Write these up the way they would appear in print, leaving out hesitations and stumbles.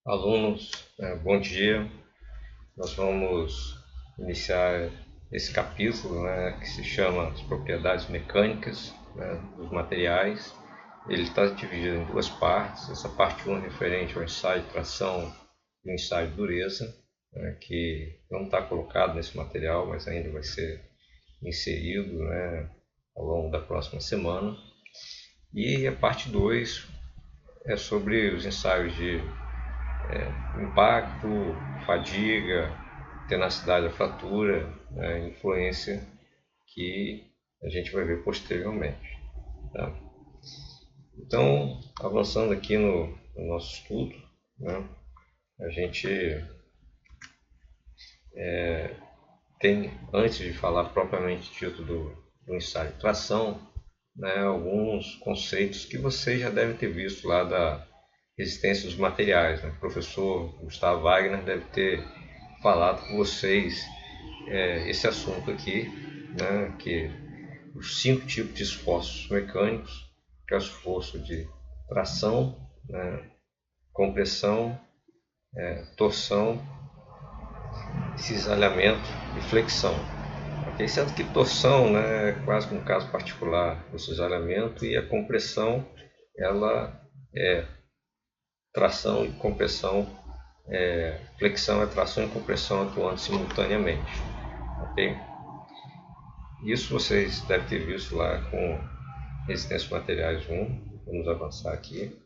Alunos, bom dia. Nós vamos iniciar esse capítulo, que se chama as propriedades mecânicas, dos materiais. Ele está dividido em duas partes. Essa parte 1 é referente ao ensaio de tração e o ensaio de dureza, que não está colocado nesse material, mas ainda vai ser inserido, ao longo da próxima semana. E a parte 2 é sobre os ensaios de impacto, fadiga, tenacidade da fratura, influência que a gente vai ver posteriormente. Tá? Então, avançando aqui no nosso estudo, a gente tem, antes de falar propriamente dito do ensaio de tração, alguns conceitos que vocês já devem ter visto lá da resistência dos materiais. O professor Gustavo Wagner deve ter falado com vocês esse assunto aqui, que os 5 tipos de esforços mecânicos, que é o esforço de tração, compressão, torção, cisalhamento e flexão. Okay? Sendo que torção é quase que um caso particular do cisalhamento, e a compressão ela é tração e compressão, flexão é tração e compressão atuando simultaneamente. Okay? Isso vocês devem ter visto lá com resistência materiais 1. Vamos avançar aqui.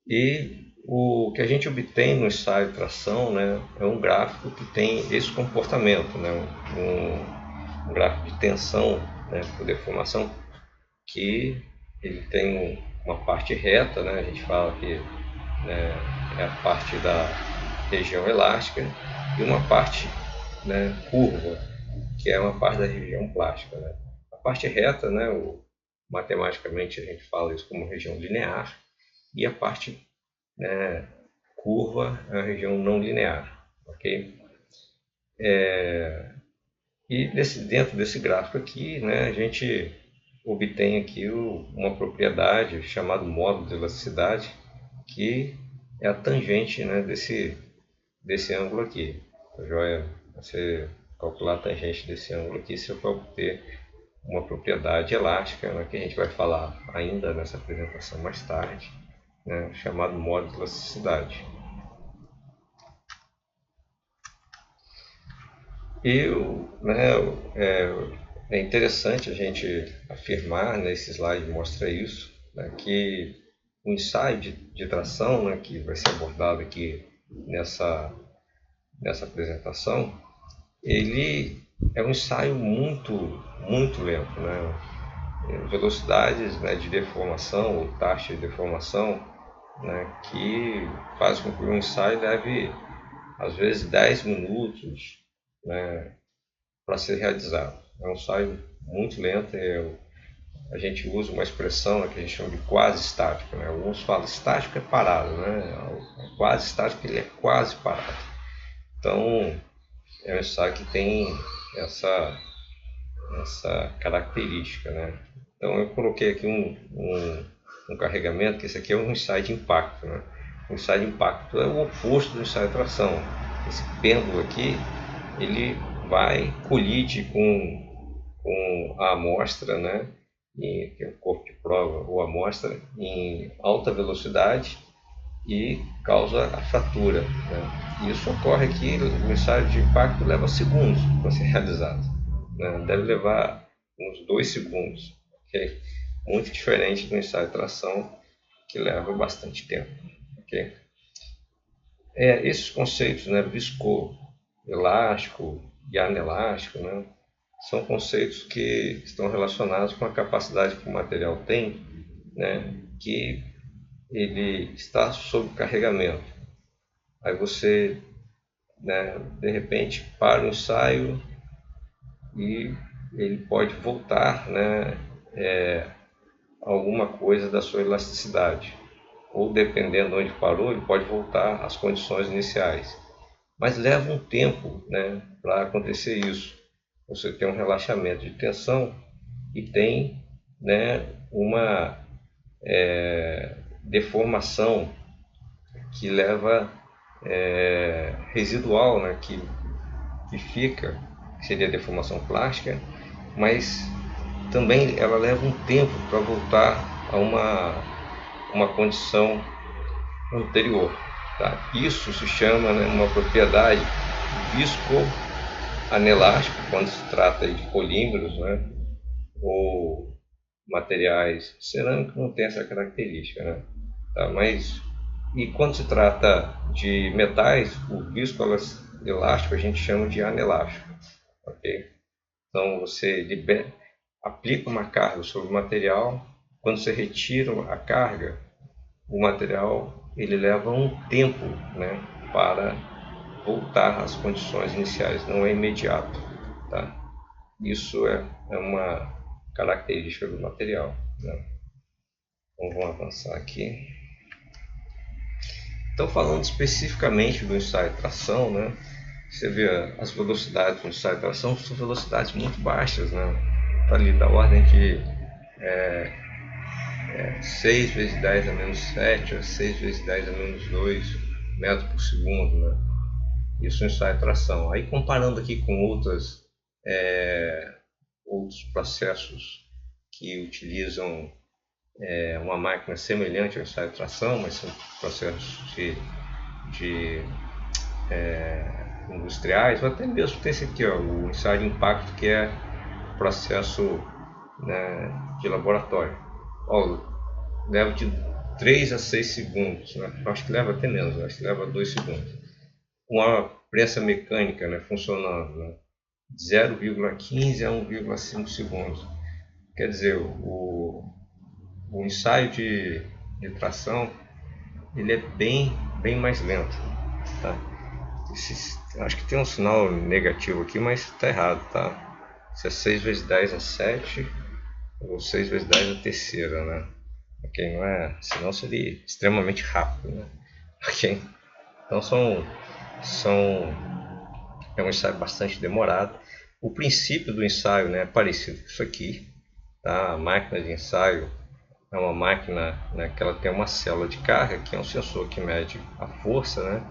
E o que a gente obtém no ensaio de tração é um gráfico que tem esse comportamento, um gráfico de tensão por deformação, que ele tem uma parte reta, a gente fala que é a parte da região elástica, e uma parte curva, que é uma parte da região plástica. A parte reta, matematicamente a gente fala isso como região linear, e a parte curva é a região não linear. Okay? E dentro desse gráfico aqui, a gente obtém aqui uma propriedade chamada módulo de elasticidade, que é a tangente desse ângulo aqui. Tá joia? Você calcular a tangente desse ângulo aqui, você vai obter uma propriedade elástica, que a gente vai falar ainda nessa apresentação mais tarde, chamado módulo de elasticidade. E é interessante a gente afirmar, nesse slide mostra isso, que o ensaio de tração, que vai ser abordado aqui nessa apresentação, ele é um ensaio muito lento. Velocidades de deformação, ou taxa de deformação, que faz com que o ensaio leve, às vezes, 10 minutos para ser realizado. É um ensaio muito lento. A gente usa uma expressão que a gente chama de quase estático. Alguns falam estático é parado, quase estático, ele é quase parado. Então, é um ensaio que tem essa característica. Então, eu coloquei aqui um carregamento, que esse aqui é um ensaio de impacto. O ensaio de impacto é o oposto do ensaio de tração. Esse pêndulo aqui, ele colide com a amostra, que é o corpo de prova ou amostra, em alta velocidade, e causa a fratura. Isso ocorre aqui, o ensaio de impacto leva segundos para ser realizado. Deve levar uns 2 segundos. Okay? Muito diferente do ensaio de tração, que leva bastante tempo. Okay? Esses conceitos, viscoelástico e anelástico, são conceitos que estão relacionados com a capacidade que o material tem, que ele está sob carregamento. Aí você, de repente, para o ensaio e ele pode voltar alguma coisa da sua elasticidade. Ou, dependendo de onde parou, ele pode voltar às condições iniciais. Mas leva um tempo para acontecer isso. Você tem um relaxamento de tensão e tem uma deformação que leva residual, né, que fica, que seria a deformação plástica, mas também ela leva um tempo para voltar a uma condição anterior. Tá? Isso se chama, né, uma propriedade viscoanelástico, quando se trata de polímeros, né, ou materiais cerâmicos, não tem essa característica. Né? Tá? E quando se trata de metais, o viscoelástico a gente chama de anelástico. Okay? Então você aplica uma carga sobre o material, quando você retira a carga, o material ele leva um tempo, né, para voltar às condições iniciais, não é imediato. Tá? Isso é uma característica do material. Né? Então vamos avançar aqui. Então, falando especificamente do ensaio de tração, né, você vê as velocidades do ensaio de tração são velocidades muito baixas, né? Tá ali da ordem de 6 vezes 10 a menos 7 a 6 vezes 10 a menos 2 metros por segundo. Né? Isso é ensaio de tração. Aí, comparando aqui com outros processos que utilizam uma máquina semelhante ao ensaio de tração, mas são processos industriais, ou até mesmo tem esse aqui, ó, o ensaio de impacto, que é processo, né, de laboratório. Ó, leva de 3 a 6 segundos, né? Acho que leva até menos, acho que leva 2 segundos. Uma prensa mecânica, né, funcionando, né, 0,15 a 1,5 segundos. Quer dizer, o ensaio de tração ele é bem mais lento. Tá? Acho que tem um sinal negativo aqui, mas está errado. Tá? Isso é 6 vezes 10 a 7 ou 6 vezes 10 a terceira. Né? Okay? Não é, senão seria extremamente rápido. Né? Okay? Então é um ensaio bastante demorado. O princípio do ensaio, né, é parecido com isso aqui. Tá? A máquina de ensaio é uma máquina, né, que ela tem uma célula de carga, que é um sensor que mede a força, né?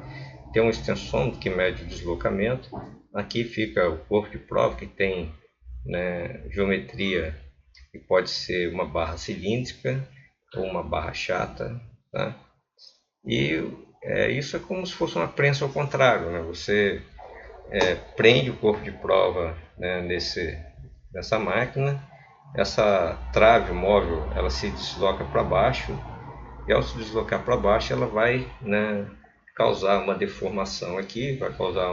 Tem um extensômetro que mede o deslocamento. Aqui fica o corpo de prova, que tem, né, geometria, que pode ser uma barra cilíndrica ou uma barra chata. Tá? E isso é como se fosse uma prensa ao contrário. Né? Você prende o corpo de prova, né, nessa máquina. Essa trave móvel ela se desloca para baixo, e ao se deslocar para baixo ela vai, né, causar uma deformação aqui, vai causar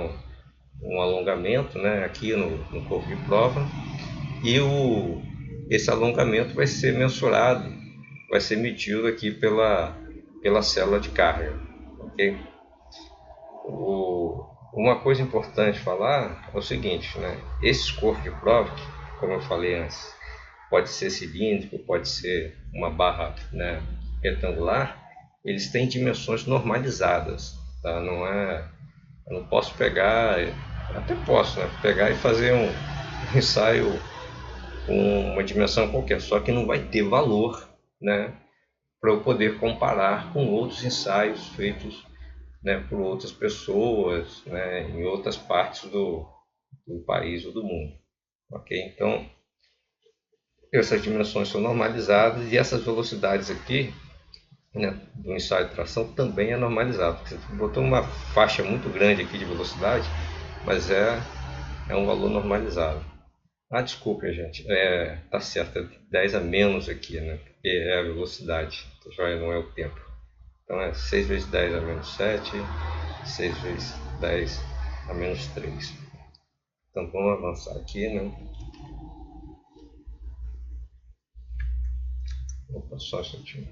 um alongamento, né, aqui no corpo de prova, e esse alongamento vai ser mensurado, vai ser medido aqui pela célula de carga. Okay? Uma coisa importante falar é o seguinte, né, esses corpos de prova, como eu falei antes, pode ser cilíndrico, pode ser uma barra, né, retangular, eles têm dimensões normalizadas. Tá? Eu não posso pegar, até posso, né, pegar e fazer um ensaio com uma dimensão qualquer, só que não vai ter valor, né, para eu poder comparar com outros ensaios feitos, né, por outras pessoas, né, em outras partes do país ou do mundo. Okay? Então, essas dimensões são normalizadas, e essas velocidades aqui, né, do ensaio de tração também é normalizado. Você botou uma faixa muito grande aqui de velocidade, mas é um valor normalizado. Ah, desculpa, gente, tá certo, é 10 a menos aqui, né, porque é a velocidade, não é o tempo. Então é 6 vezes 10 a menos 7, 6 vezes 10 a menos 3. Então vamos avançar aqui, né? Opa, só um instantinho.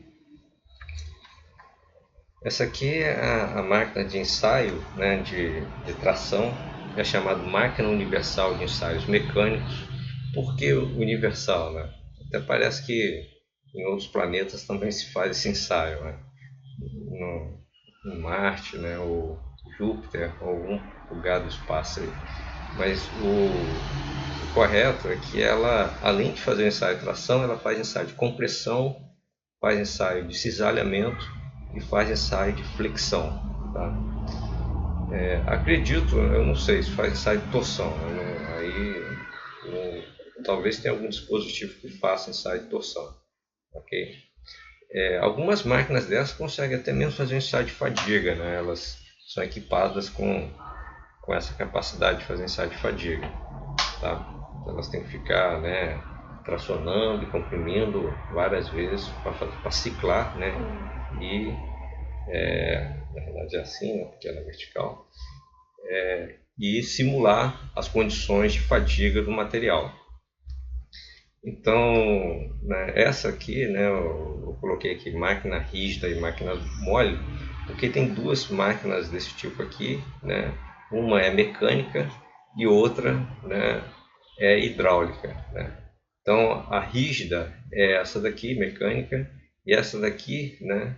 Essa aqui é a máquina de ensaio, né, de tração, é chamada máquina universal de ensaios mecânicos. Por que universal? Né? Até parece que em outros planetas também se faz esse ensaio, né? No Marte, né, ou Júpiter, ou algum lugar do espaço aí. Mas o correto é que ela, além de fazer o ensaio de tração, ela faz ensaio de compressão faz ensaio de cisalhamento e faz ensaio de flexão. Tá? Acredito, eu não sei se faz ensaio de torção, né? Talvez tenha algum dispositivo que faça ensaio de torção. Ok? Algumas máquinas dessas conseguem até mesmo fazer um ensaio de fadiga, né? Elas são equipadas com essa capacidade de fazer ensaio de fadiga. Tá? Então elas têm que ficar, né, tracionando e comprimindo várias vezes para ciclar, né? E na verdade é assim, né, porque ela é vertical, e simular as condições de fadiga do material. Então, né, essa aqui, né, eu coloquei aqui máquina rígida e máquina mole, porque tem duas máquinas desse tipo aqui, né? Uma é mecânica e outra, né, é hidráulica, né? Então, a rígida é essa daqui, mecânica, e essa daqui, né,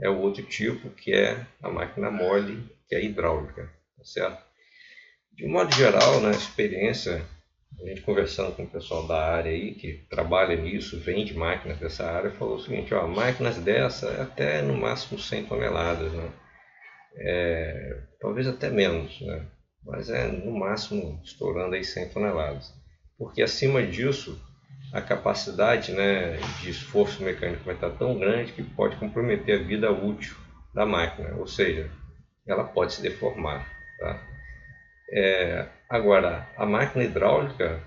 é o outro tipo, que é a máquina mole, que é hidráulica, tá certo? De um modo geral, na experiência, a gente conversando com o pessoal da área aí, que trabalha nisso, vende máquinas dessa área, falou o seguinte, ó, máquinas dessa é até no máximo 100 toneladas, né? Talvez até menos, né? Mas é no máximo estourando aí 100 toneladas. Porque acima disso, a capacidade, né, de esforço mecânico vai estar tão grande que pode comprometer a vida útil da máquina, ou seja, ela pode se deformar. Tá? Agora, a máquina hidráulica,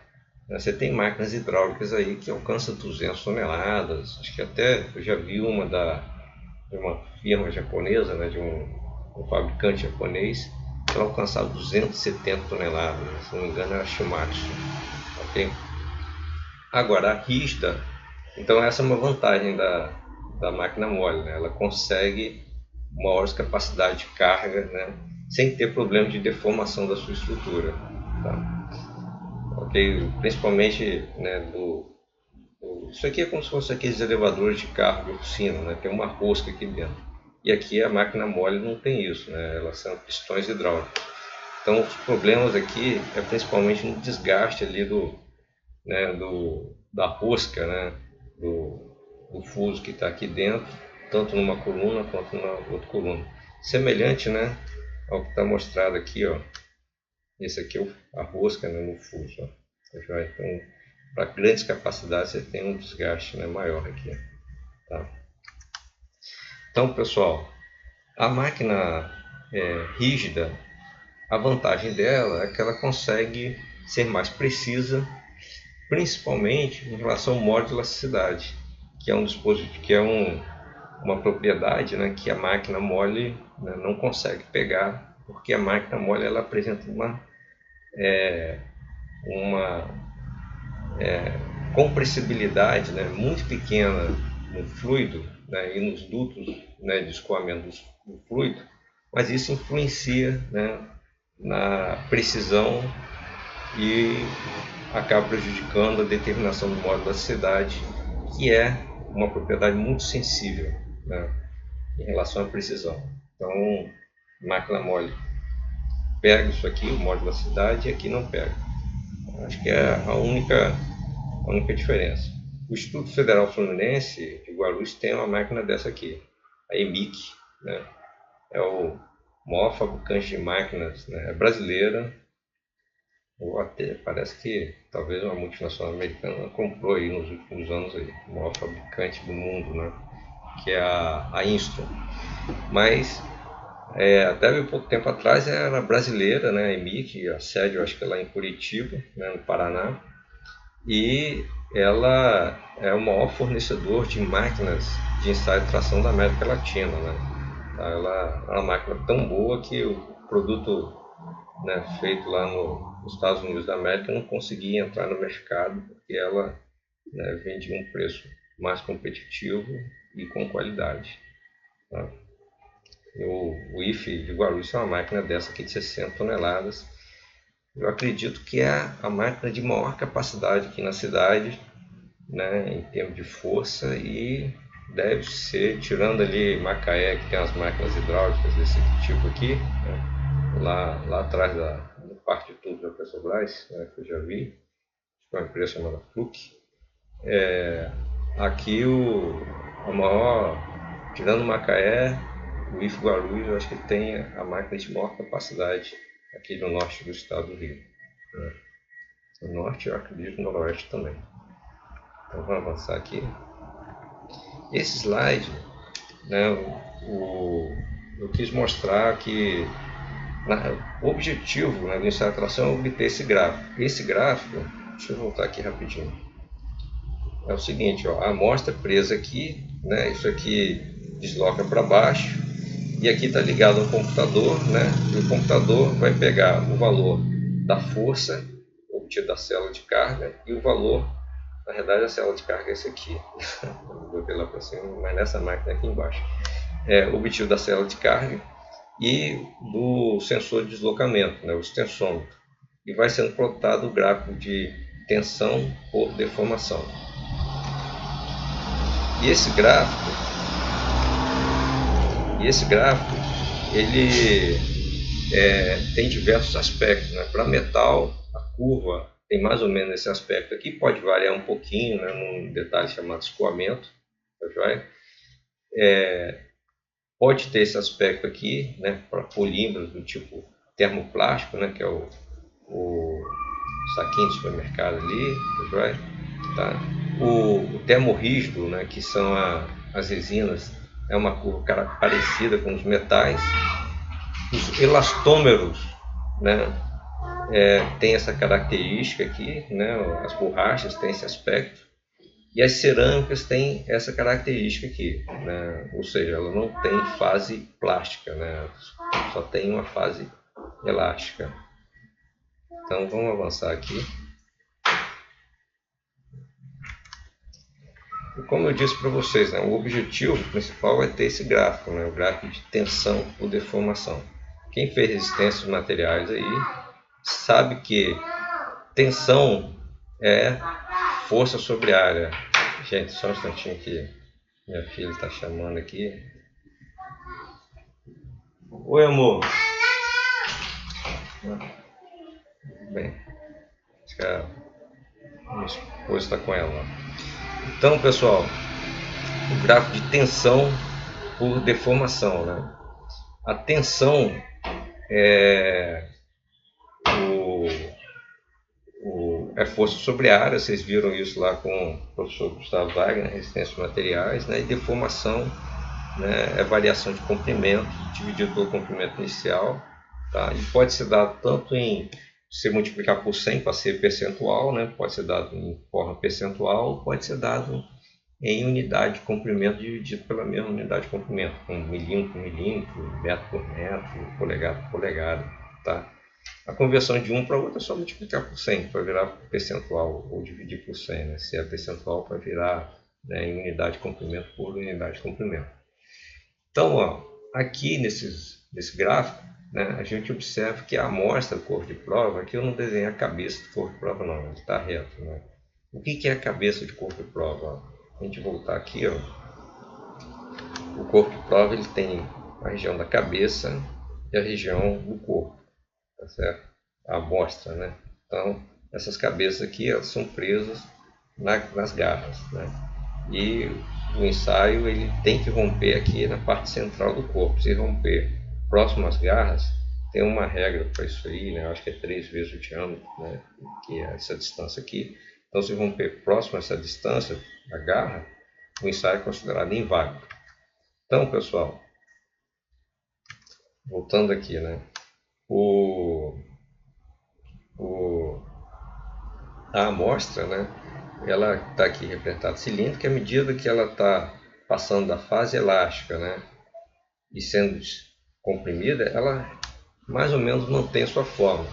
né, você tem máquinas hidráulicas aí que alcançam 200 toneladas, acho que até eu já vi uma de uma firma japonesa, né, de um fabricante japonês, que ela alcançava 270 toneladas, se não me engano era Shimatsu. Okay? Agora, a rígida, então essa é uma vantagem da máquina mole, né? Ela consegue maiores capacidade de carga, né? Sem ter problema de deformação da sua estrutura. Tá? Okay? Principalmente, né, isso aqui é como se fosse aqueles elevadores de carro de oficina, né? Tem uma rosca aqui dentro. E aqui a máquina mole não tem isso, né? Elas são pistões hidráulicos. Então os problemas aqui é principalmente no desgaste ali né, da rosca, né, do fuso que está aqui dentro, tanto numa coluna quanto na outra coluna. Semelhante, né, ao que está mostrado aqui, ó. Esse aqui é a rosca, né, no fuso. Ó. Então, para grandes capacidades você tem um desgaste, né, maior aqui. Tá? Então, pessoal, a máquina rígida, a vantagem dela é que ela consegue ser mais precisa, principalmente em relação ao modo de elasticidade, que é um dispositivo, que é uma propriedade, né, que a máquina mole, né, não consegue pegar, porque a máquina mole ela apresenta uma compressibilidade, né, muito pequena no fluido, né, e nos dutos, né, de escoamento do fluido, mas isso influencia, né, na precisão e acaba prejudicando a determinação do modo da cidade, que é uma propriedade muito sensível, né, em relação à precisão. Então, máquina mole pega isso aqui, o modo da cidade, e aqui não pega. Acho que é a única diferença. O Instituto Federal Fluminense de Guarulhos tem uma máquina dessa aqui, a EMIC, né? É o maior fabricante de máquinas, né? É brasileira, ou até parece que talvez uma multinacional americana comprou aí nos últimos anos aí, o maior fabricante do mundo, né? Que é a Instron. Mas até pouco tempo atrás era brasileira, né? A EMIC, a sede eu acho que é lá em Curitiba, né? No Paraná. E ela é o maior fornecedor de máquinas de ensaio de tração da América Latina, né? Ela é uma máquina tão boa que o produto, né, feito lá nos Estados Unidos da América não conseguia entrar no mercado porque ela, né, vendia um preço mais competitivo e com qualidade. Tá? O IFE de Guarulhos é uma máquina dessa aqui de 60 toneladas. Eu acredito que é a máquina de maior capacidade aqui na cidade, né, em termos de força, e deve ser, tirando ali Macaé, que tem as máquinas hidráulicas desse tipo aqui, né, lá atrás do parque de tudo da Petrobras, né, que eu já vi, uma empresa chamada Fluke. Aqui a maior, tirando Macaé, o IF Guarulhos, eu acho que tem a máquina de maior capacidade aqui no norte do estado do Rio. Né? No norte, eu acredito, no noroeste também. Então vamos avançar aqui. Esse slide, né, eu quis mostrar que o objetivo, né, do ensaio de tração é obter esse gráfico. Esse gráfico, deixa eu voltar aqui rapidinho, é o seguinte, ó, a amostra presa aqui, né, isso aqui desloca para baixo, e aqui está ligado ao computador, né, e o computador vai pegar o valor da força obtido da célula de carga e o valor, na verdade a célula de carga é esse aqui, eu botei lá para cima, mas nessa máquina aqui embaixo, obtido da célula de carga e do sensor de deslocamento, né, o tensômetro, e vai sendo plotado o gráfico de tensão por deformação. E esse gráfico, ele tem diversos aspectos, né? Para metal, a curva tem mais ou menos esse aspecto aqui, pode variar um pouquinho, né, num detalhe chamado escoamento, pode ter esse aspecto aqui, né, para polímeros do tipo termoplástico, né, que é o saquinho de supermercado ali, tá? O termorrígido, né, que são as resinas, é uma curva parecida com os metais. Os elastômeros, né, tem essa característica aqui, né, as borrachas têm esse aspecto, e as cerâmicas têm essa característica aqui, né, ou seja, ela não tem fase plástica, né, só tem uma fase elástica. Então vamos avançar aqui. E como eu disse para vocês, né, o objetivo principal é ter esse gráfico, né, o gráfico de tensão por deformação. Quem fez resistência de materiais aí sabe que tensão é força sobre área. Gente, só um instantinho que minha filha está chamando aqui. Oi, amor. Bem, acho que a minha esposa está com ela. Então, pessoal, o gráfico de tensão por deformação, né? A tensão é força sobre a área, vocês viram isso lá com o professor Gustavo Wagner, resistência de materiais, né? E deformação, né, é variação de comprimento dividido pelo comprimento inicial, tá? E pode ser dado tanto em você multiplicar por 100 para ser percentual, né? Pode ser dado em forma percentual, pode ser dado em unidade de comprimento dividido pela mesma unidade de comprimento, com milímetro por milímetro, metro por metro, polegada por polegada, tá? A conversão de um para outro é só multiplicar por 100 para virar percentual, ou dividir por 100, né? Se é percentual para virar, né, em unidade de comprimento por unidade de comprimento. Então, ó, aqui nesse gráfico, né, a gente observa que a amostra do corpo de prova, aqui eu não desenhei a cabeça do corpo de prova não, ele está reto, né? O que é a cabeça de corpo de prova? A gente voltar aqui, ó, o corpo de prova ele tem a região da cabeça e a região do corpo, tá certo? A amostra, né? Então, essas cabeças aqui, elas são presas nas garras, né? E o ensaio ele tem que romper aqui na parte central do corpo. Se romper próximo às garras, tem uma regra para isso aí, né? Eu acho que é 3 vezes o diâmetro, né? Que é essa distância aqui. Então, se romper próximo a essa distância, a garra, o ensaio é considerado inválido. Então, pessoal, voltando aqui, né? A amostra, né? Ela está aqui representada cilíndrica à medida que ela está passando da fase elástica, né? E sendo comprimida, ela mais ou menos mantém sua forma.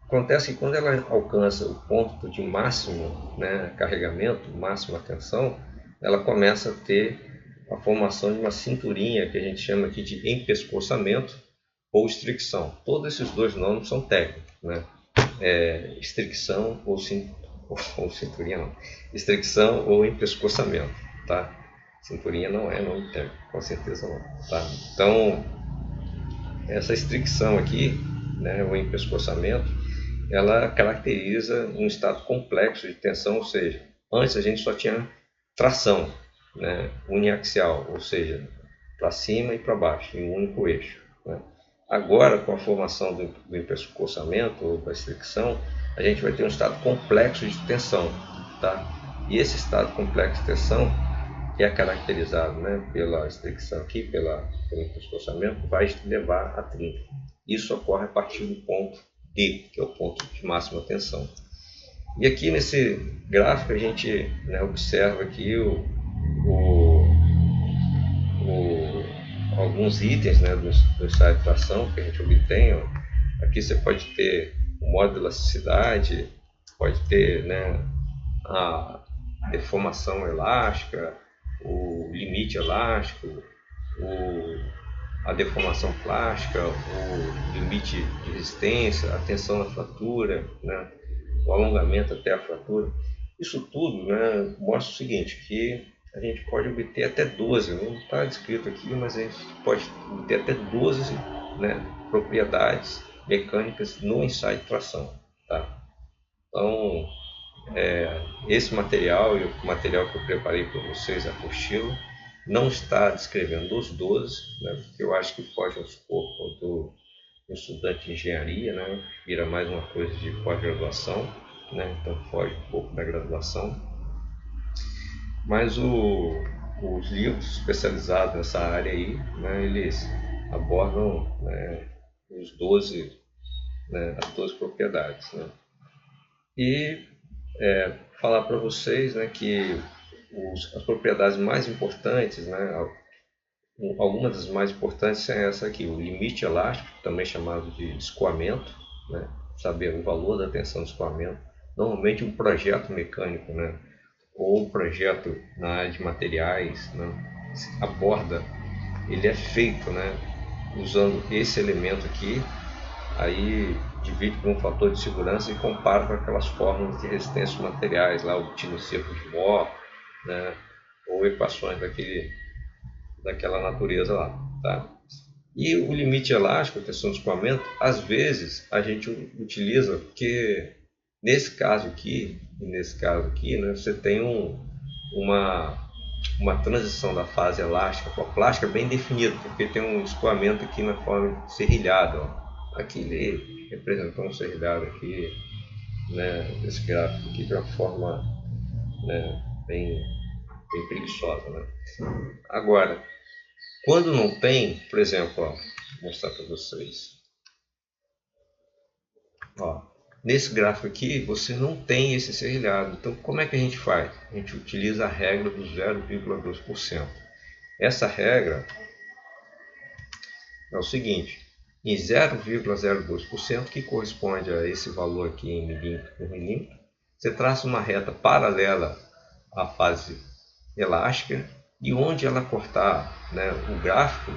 Acontece que quando ela alcança o ponto de máximo, né, carregamento, máxima tensão, ela começa a ter a formação de uma cinturinha que a gente chama aqui de empescoçamento ou estricção. Todos esses dois nomes são técnicos, né? Estricção ou cinturinha não. Estricção ou empescoçamento, tá? Cinturinha não é nome técnico, com certeza não, tá? Então, essa estricção aqui, né, o empescoçamento, ela caracteriza um estado complexo de tensão, ou seja, antes a gente só tinha tração, né, uniaxial, ou seja, para cima e para baixo, em um único eixo, né. Agora, com a formação do empescoçamento ou da fricção, a gente vai ter um estado complexo de tensão, tá? E esse estado complexo de tensão, que é caracterizado, né, pela fricção aqui, pelo empescoçamento, vai levar a trinca. Isso ocorre a partir do ponto D, que é o ponto de máxima tensão. E aqui nesse gráfico a gente, né, observa aqui alguns itens, né, do ensaio de tração que a gente obtém. Ó. Aqui você pode ter o modo de elasticidade, pode ter, né, a deformação elástica, o limite elástico, a deformação plástica, o limite de resistência, a tensão na fratura, né, o alongamento até a fratura. Isso tudo, né, mostra o seguinte, que a gente pode obter até 12, não está descrito aqui, mas a gente pode obter até 12, né, propriedades mecânicas no ensaio de tração. Tá? Então, esse material e o material que eu preparei para vocês, a apostila, não está descrevendo os 12, né, porque eu acho que foge ao escopo do estudante de engenharia, né, vira mais uma coisa de pós-graduação, né, então foge um pouco da graduação. Mas os livros especializados nessa área aí, né, eles abordam, né, os 12, né, as 12 propriedades. Né. E falar para vocês, né, que as propriedades mais importantes, né, algumas das mais importantes são essa aqui, o limite elástico, também chamado de escoamento, né, saber o valor da tensão de escoamento. Normalmente um projeto mecânico, né, ou um projeto na área de materiais, né, aborda, ele é feito, né, usando esse elemento aqui, aí divide por um fator de segurança e compara com aquelas fórmulas de resistência dos materiais, lá obtido cerco de Mohr, né, ou equações daquela natureza lá. Tá? E o limite elástico, a tensão de escoamento, às vezes a gente utiliza, porque nesse caso aqui, né, você tem uma transição da fase elástica para a plástica bem definida, porque tem um escoamento aqui na forma serrilhada. Ó. Aqui ele representou um serrilhado aqui, né, desse gráfico aqui de uma forma, né, bem preguiçosa. Né? Agora, quando não tem, por exemplo, ó, vou mostrar para vocês. Ó, nesse gráfico aqui, você não tem esse serrilhado. Então, como é que a gente faz? A gente utiliza a regra do 0,2%. Essa regra é o seguinte: em 0,02%, que corresponde a esse valor aqui em milímetro por milímetro, você traça uma reta paralela à fase elástica e onde ela cortar, né, o gráfico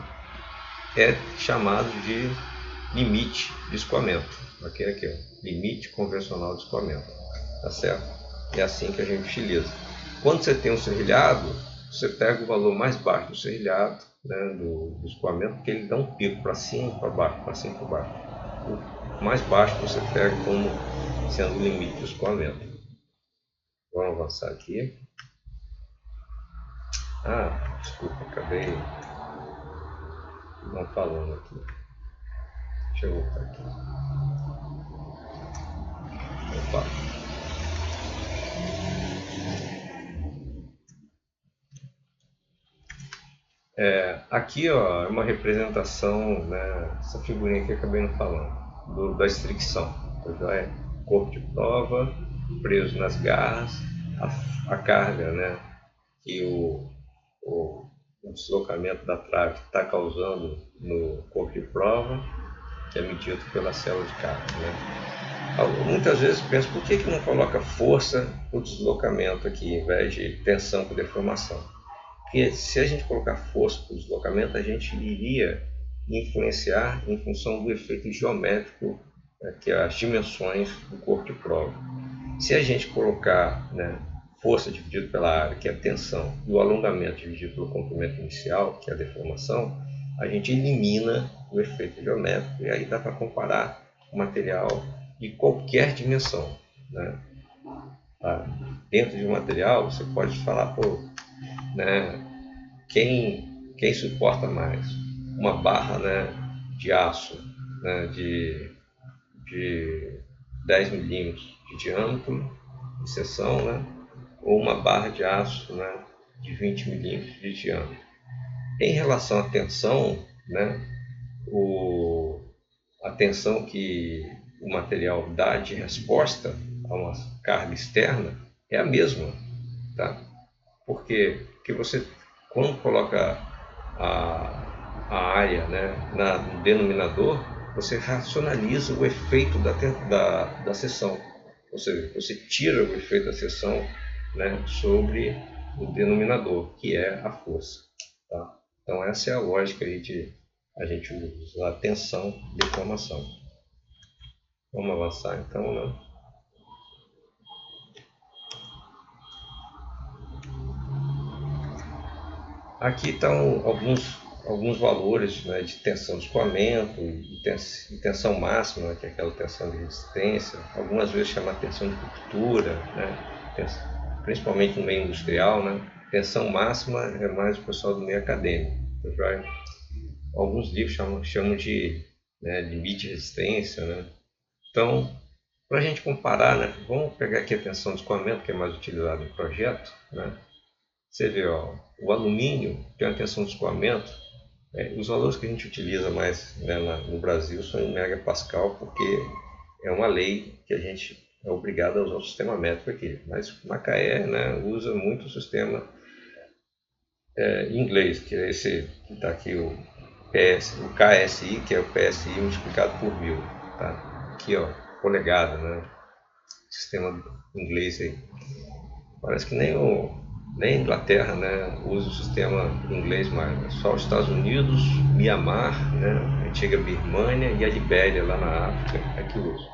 é chamado de limite de escoamento. Aqui, ó, limite convencional de escoamento. Tá certo? É assim que a gente utiliza. Quando você tem um serrilhado, você pega o valor mais baixo do serrilhado, né, do escoamento, porque ele dá um pico para cima e para baixo, para cima e para baixo. O mais baixo você pega como sendo o limite de escoamento. Vamos avançar aqui. Ah, desculpa, acabei não falando aqui. Deixa eu voltar aqui. Opa. Aqui, ó, é uma representação, né, essa figurinha que eu acabei não falando, da estricção. Então, é corpo de prova, preso nas garras, a carga, né, que o deslocamento da trave está causando no corpo de prova, que é medido pela célula de carga. Né. Muitas vezes penso, por que não coloca força para o deslocamento aqui, em vez de tensão para deformação? Porque se a gente colocar força para o deslocamento, a gente iria influenciar em função do efeito geométrico, né, que é as dimensões do corpo de prova. Se a gente colocar, né, força dividido pela área, que é a tensão, e o alongamento dividido pelo comprimento inicial, que é a deformação, a gente elimina o efeito geométrico e aí dá para comparar o material de qualquer dimensão. Né? Dentro de um material, você pode falar, pô, né, quem suporta mais? Uma barra, né, de aço, né, de 10 milímetros de diâmetro de seção, né, ou uma barra de aço, né, de 20 milímetros de diâmetro. Em relação à tensão, né, a tensão que o material dá de resposta a uma carga externa é a mesma, tá? Porque você, quando coloca a área, né, no denominador, você racionaliza o efeito da seção. Ou seja, você tira o efeito da seção, né, sobre o denominador, que é a força. Tá? Então essa é a lógica aí de a gente usar a tensão de formação. Vamos avançar então, né? Aqui estão alguns valores, né, de tensão de escoamento e tensão máxima, que é aquela tensão de resistência. Algumas vezes chama tensão de ruptura, né, principalmente no meio industrial. Né? Tensão máxima é mais o pessoal do meio acadêmico. Alguns livros chamam de, né, limite de resistência. Né? Então, para a gente comparar, né, vamos pegar aqui a tensão de escoamento, que é mais utilizado em projeto. Né? Você vê, ó, o alumínio tem uma tensão de escoamento. Os valores que a gente utiliza mais, né, no Brasil são em megapascal, porque é uma lei que a gente é obrigado a usar o sistema métrico aqui. Mas Macaé, né, usa muito o sistema em inglês, que é esse que está aqui, o KSI, que é o PSI multiplicado por 1000. Tá? Aqui, ó, polegada, né? Sistema inglês aí. Parece que nem a Inglaterra, né, usa o sistema inglês mais. Né? Só os Estados Unidos, Mianmar, né, a antiga Birmânia e a Libéria, lá na África, é que usa.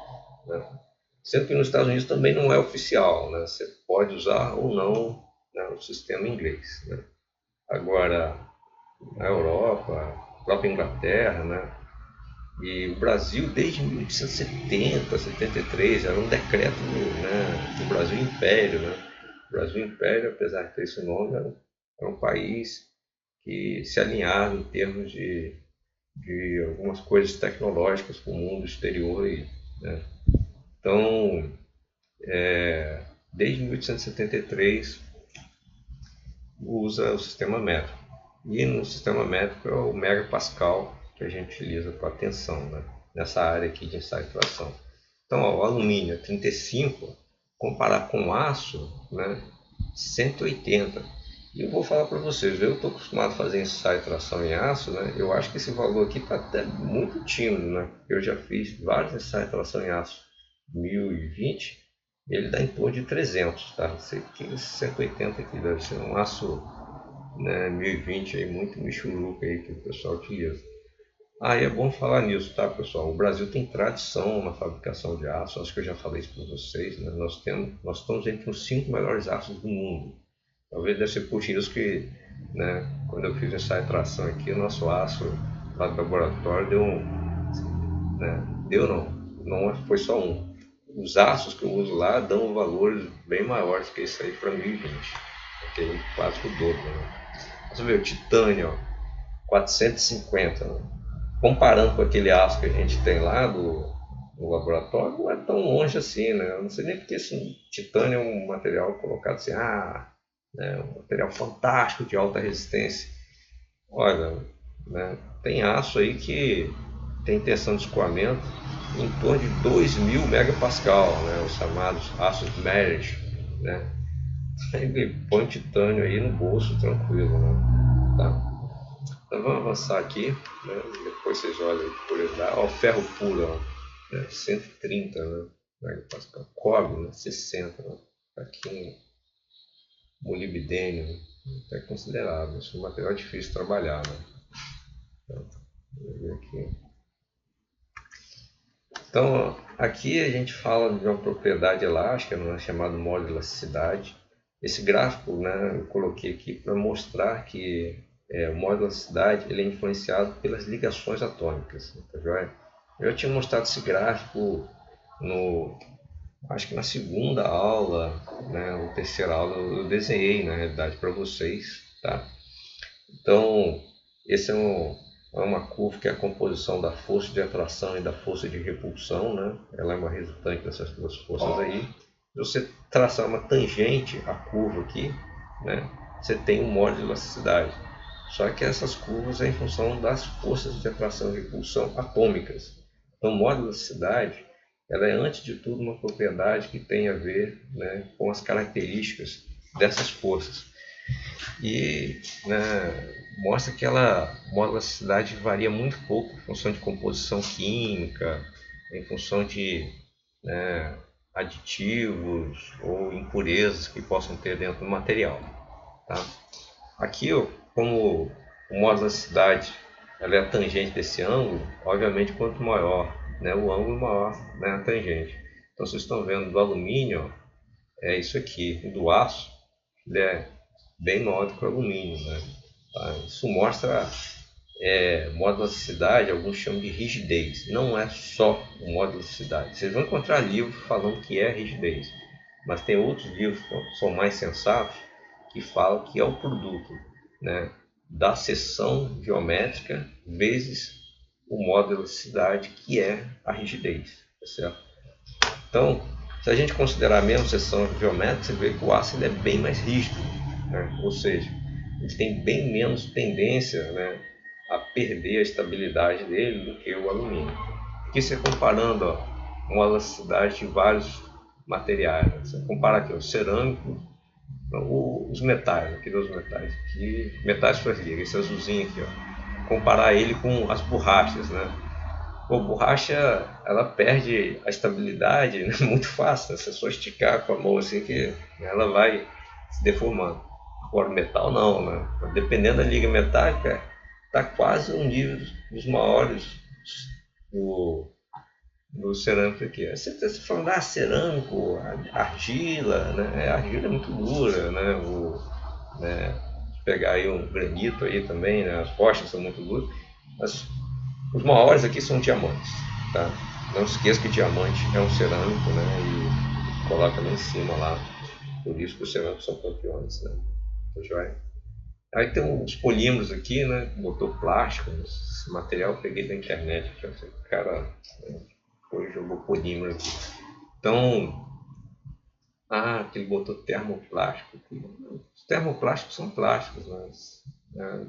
Né? Sendo que nos Estados Unidos também não é oficial. Né? Você pode usar ou não, né, o sistema inglês. Né? Agora, a Europa, a própria Inglaterra, né, e o Brasil, desde 1870, 73, era um decreto, né, do Brasil Império. Né? O Brasil Império, apesar de ter esse nome, era um país que se alinhava em termos de algumas coisas tecnológicas com o mundo exterior. Né? Então, desde 1873, usa o sistema métrico. E no sistema métrico é o megapascal que a gente utiliza para a tensão, né? Nessa área aqui de ensaio e tração. Então, ó, o alumínio é 35, comparar com o aço, né, 180. E eu vou falar para vocês, eu estou acostumado a fazer ensaio e tração em aço, né? Eu acho que esse valor aqui está até muito tímido, né? Eu já fiz vários ensaios e tração em aço 1020, ele dá em torno de 300, tá? Não sei que esse 180 aqui deve ser um aço, né, 1020 aí, muito michuruca aí que o pessoal utiliza. E é bom falar nisso, tá, pessoal? O Brasil tem tradição na fabricação de aço, acho que eu já falei isso para vocês, né? Nós estamos entre os 5 melhores aços do mundo. Talvez deve ser por isso que, né, quando eu fiz essa tração aqui, o nosso aço lá do laboratório não foi só um. Os aços que eu uso lá dão valores bem maiores que isso aí para 1020, ok? Quase o dobro. Né? Você vê o titânio, ó, 450. Né? Comparando com aquele aço que a gente tem lá no laboratório, não é tão longe assim, né? Eu não sei nem porque esse titânio é um material colocado assim, né, um material fantástico de alta resistência. Olha, né, tem aço aí que tem tensão de escoamento em torno de 2000 megapascal, né, os chamados aços Merit, né? Ele põe titânio aí no bolso tranquilo, né? Tá? Então vamos avançar aqui, né? Depois vocês olham por ele lá. Ó, ferro puro, ó, né? 130, né? Megapascal. Cobre, né? 60, né? Aqui, molibdênio, até considerável. Esse é um material difícil de trabalhar, né? Então, vamos ver aqui. Então, aqui a gente fala de uma propriedade elástica, né, chamada modo de elasticidade. Esse gráfico, né, eu coloquei aqui para mostrar que o modo de elasticidade ele é influenciado pelas ligações atômicas. Tá joia? Eu já tinha mostrado esse gráfico acho que na segunda aula, né, ou terceira aula, eu desenhei na realidade para vocês, tá? Então, esse é uma curva que é a composição da força de atração e da força de repulsão, né? Ela é uma resultante dessas duas forças aí. Se você traçar uma tangente à curva aqui, né, você tem um módulo de elasticidade. Só que essas curvas é em função das forças de atração e repulsão atômicas. Então, o módulo de elasticidade, ela é, antes de tudo, uma propriedade que tem a ver, né, com as características dessas forças. E, né, mostra que a elasticidade varia muito pouco em função de composição química, em função de, né, aditivos ou impurezas que possam ter dentro do material. Tá? Aqui, como o módulo da elasticidade ela é a tangente desse ângulo, obviamente quanto maior, né, o ângulo, maior, né, a tangente. Então vocês estão vendo do alumínio, é isso aqui, do aço, ele é bem maior do que o alumínio, né? Tá? Isso mostra módulo de elasticidade, alguns chamam de rigidez. Não é só o módulo de elasticidade. Vocês vão encontrar livros falando que é rigidez, mas tem outros livros que são mais sensatos que falam que é o produto, né, da seção geométrica vezes o módulo de elasticidade, que é a rigidez. Tá certo? Então, se a gente considerar a mesma seção geométrica, você vê que o aço ele é bem mais rígido, né? Ou seja, ele tem bem menos tendência, né, a perder a estabilidade dele do que o alumínio. Aqui você comparando, ó, uma elasticidade de vários materiais, né? Você compara aqui o cerâmico, os metais, aqui dos metais, aqui, metais frágeis, esse azulzinho aqui, ó. Comparar ele com as borrachas, né? A borracha, ela perde a estabilidade, né, muito fácil, né? Se é só esticar com a mão assim que ela vai se deformando. Agora o metal não, né? Dependendo da liga metálica, está quase um nível dos maiores do cerâmico aqui. Você está falando, cerâmico, argila, né? A argila é muito dura, né? Né? Pegar aí um granito aí também, né? As rochas são muito duras, mas os maiores aqui são diamantes, tá? Não se esqueça que diamante é um cerâmico, né? E coloca lá em cima lá. Por isso que os cerâmicos são campeões, né? Aí tem uns polímeros aqui, né? Botou plástico, esse material eu peguei da internet. O cara, né, foi, jogou polímero aqui. Então, que ele botou termoplástico aqui. Os termoplásticos são plásticos, mas, né,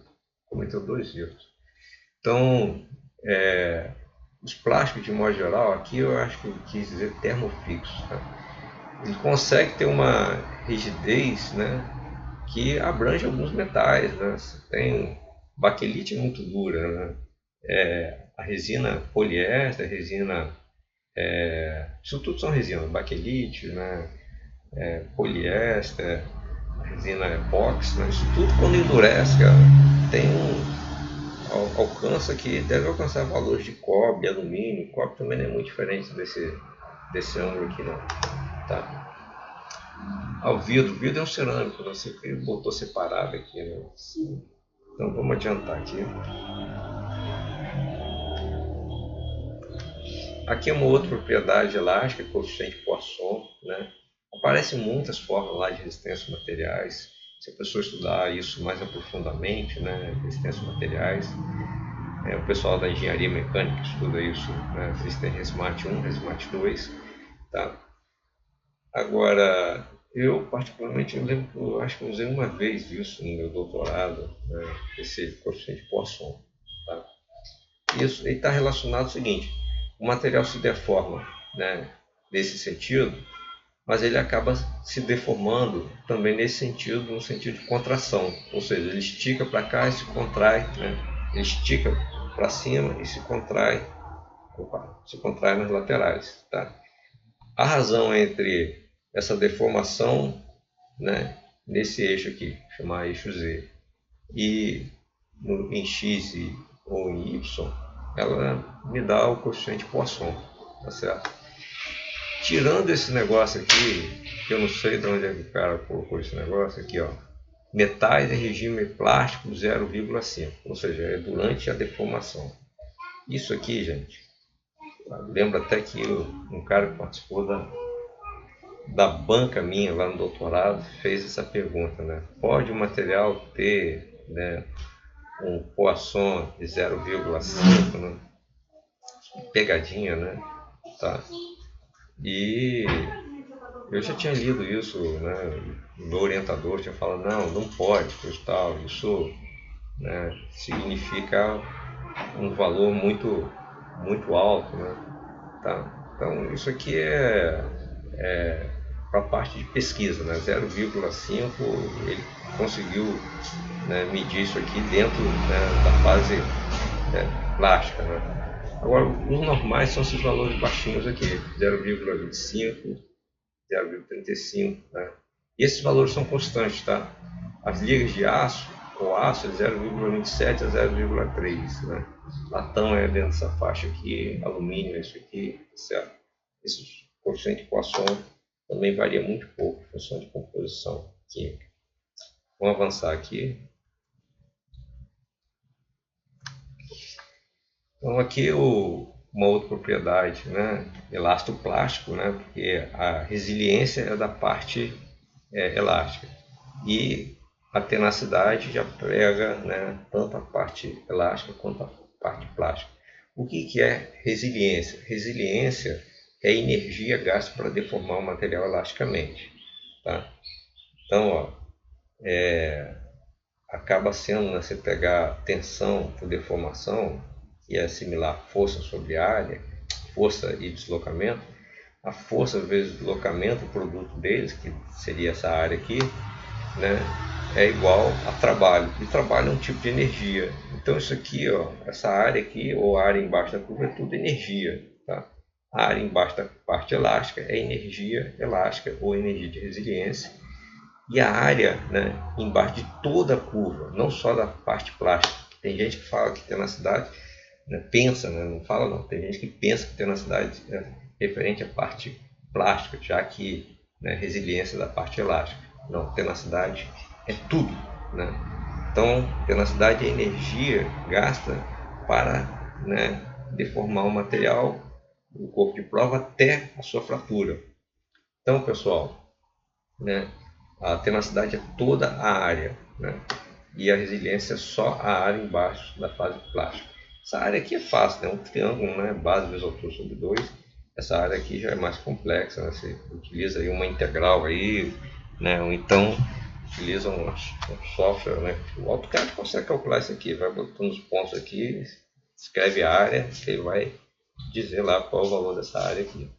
cometeu 2 erros. Então, os plásticos de modo geral, aqui eu acho que ele quis dizer termofixos. Tá? Ele consegue ter uma rigidez, né, que abrange alguns metais. Né? Você tem baquelite muito dura, né? A resina poliéster, a resina. Isso tudo são resinas, baquelite, né? Poliéster, a resina epóxi, né? Isso tudo quando endurece, cara, tem alcança que deve alcançar valores de cobre, alumínio. Cobre também não é muito diferente desse ângulo aqui não, tá? O vidro é um cerâmico, não sei porque ele botou separado aqui, né? Então vamos adiantar aqui. Aqui é uma outra propriedade elástica, coeficiente Poisson, né? Aparecem muitas formas lá de resistência a materiais. Se a pessoa estudar isso mais aprofundadamente, né? Resistência a materiais, o pessoal da engenharia mecânica estuda isso, né? Eles têm Resmate 1, Resmate 2, tá? Agora, eu particularmente, eu acho que eu usei uma vez isso no meu doutorado, né? Esse coeficiente Poisson, tá? Isso está relacionado ao seguinte: o material se deforma, né, nesse sentido, mas ele acaba se deformando também nesse sentido, no sentido de contração, ou seja, ele estica para cá e se contrai, né? Ele estica para cima e se contrai nas laterais. Tá? A razão entre essa deformação, né, nesse eixo aqui, chamar eixo Z, e em X ou em Y, ela me dá o coeficiente Poisson, tá certo? Tirando esse negócio aqui, que eu não sei de onde é que o cara colocou esse negócio aqui, ó. Metais em regime plástico 0,5, ou seja, é durante a deformação. Isso aqui, gente, lembra até que um cara que participou da banca minha lá no doutorado fez essa pergunta, né? Pode o material ter, né, um Poisson de 0,5, né? Pegadinha, né? Tá. E eu já tinha lido isso, né? O meu orientador tinha falado, não pode, tal, isso, né, significa um valor muito alto, né? Tá? Então isso aqui é para a parte de pesquisa, né? 0,5 ele conseguiu, né, medir isso aqui dentro, né, da fase, plástica, né? Agora, os normais são esses valores baixinhos aqui, 0,25, 0,35, né? E esses valores são constantes, tá? As ligas de aço, o aço é 0,27 a 0,3, né? Latão é dentro dessa faixa aqui, alumínio é isso aqui, certo? Esse coeficiente de Poisson também varia muito pouco em função de composição química. Vamos avançar aqui. Então aqui uma outra propriedade, né? Elastoplástico, né? Porque a resiliência é da parte elástica e a tenacidade já prega, né, tanto a parte elástica quanto a parte plástica. O que é resiliência? Resiliência é energia gasta para deformar o material elasticamente. Tá? Então, ó, acaba sendo, né, você pegar tensão por deformação, que é similar à força sobre área, força e deslocamento. A força vezes o deslocamento, o produto deles, que seria essa área aqui, né, é igual a trabalho. E trabalho é um tipo de energia. Então isso aqui, ó, essa área aqui, ou a área embaixo da curva, é tudo energia. Tá? A área embaixo da parte elástica é energia elástica ou energia de resiliência. E a área, né, embaixo de toda a curva, não só da parte plástica. Tem gente que fala que tenacidade, né, pensa, né, não fala não, tem gente que pensa que tenacidade é referente à parte plástica, já que, né, resiliência é da parte elástica. Não, tenacidade é tudo, né? Então, tenacidade é energia gasta para, né, deformar o material, o corpo de prova, até a sua fratura. Então, pessoal, né, a tenacidade é toda a área, né? E a resiliência é só a área embaixo da fase plástica. Essa área aqui é fácil, é, né? Um triângulo, né? Base vezes altura sobre 2. Essa área aqui já é mais complexa, né? Você utiliza aí uma integral aí, né? Ou então utiliza um software, né? O AutoCAD consegue calcular isso aqui, vai botando os pontos aqui, escreve a área, que ele vai dizer lá qual é o valor dessa área aqui,